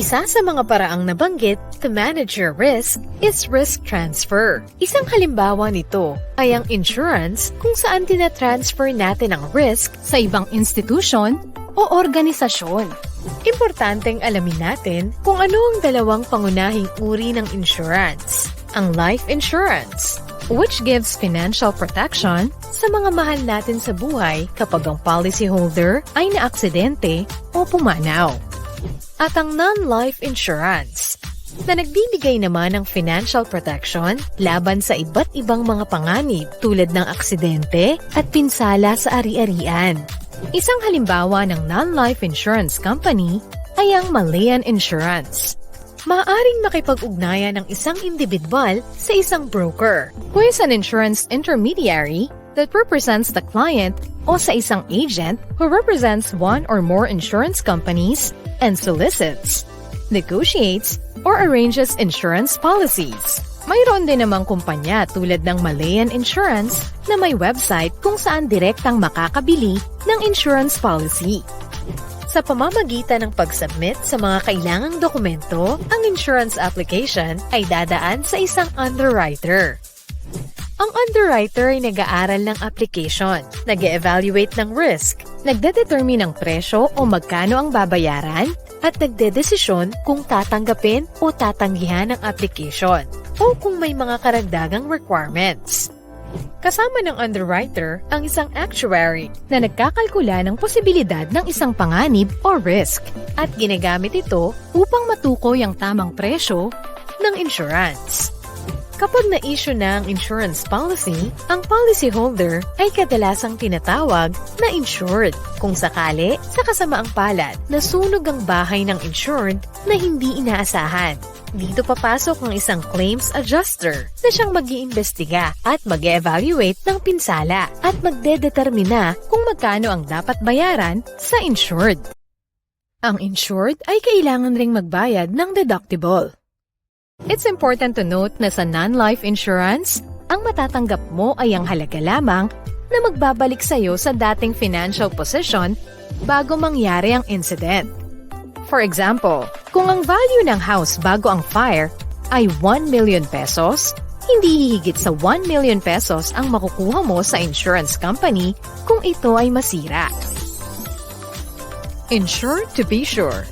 Isa sa mga paraang nabanggit to manage your risk is risk transfer. Isang halimbawa nito ay ang insurance kung saan tinatransfer natin ang risk sa ibang institusyon o organisasyon. Importanteng alamin natin kung ano ang dalawang pangunahing uri ng insurance. Ang life insurance, which gives financial protection sa mga mahal natin sa buhay kapag ang policyholder ay naaksidente o pumanaw. At ang non-life insurance, na nagbibigay naman ng financial protection laban sa iba't ibang mga panganib tulad ng aksidente at pinsala sa ari-arian. Isang halimbawa ng non-life insurance company ay ang Malayan Insurance. Maaaring makipag-ugnayan ng isang individual sa isang broker who is an insurance intermediary that represents the client o sa isang agent who represents one or more insurance companies and solicits, negotiates, or arranges insurance policies. Mayroon din namang kumpanya tulad ng Malayan Insurance na may website kung saan direktang makakabili ng insurance policy. Sa pamamagitan ng pag-submit sa mga kailangang dokumento, ang insurance application ay dadaan sa isang underwriter. Ang underwriter ay nag-aaral ng application, nag-evaluate ng risk, nagdedetermine ng presyo o magkano ang babayaran, at nagdedesisyon kung tatanggapin o tatanggihan ang application o kung may mga karagdagang requirements. Kasama ng underwriter ang isang actuary na nagkakalkula ng posibilidad ng isang panganib o risk at ginagamit ito upang matukoy ang tamang presyo ng insurance. Kapag na-issue na ang insurance policy, ang policyholder ay kadalasang tinatawag na insured kung sakali sa kasamaang palad nasunog ang bahay ng insured na hindi inaasahan. Dito papasok ang isang claims adjuster na siyang mag-iimbestiga at mag-evaluate ng pinsala at magdedetermina kung magkano ang dapat bayaran sa insured. Ang insured ay kailangan ring magbayad ng deductible. It's important to note na sa non-life insurance, ang matatanggap mo ay ang halaga lamang na magbabalik sa iyo sa dating financial position bago mangyari ang incident. For example, kung ang value ng house bago ang fire ay 1 million pesos, hindi hihigit sa 1 million pesos ang makukuha mo sa insurance company kung ito ay masira. Insure to be sure.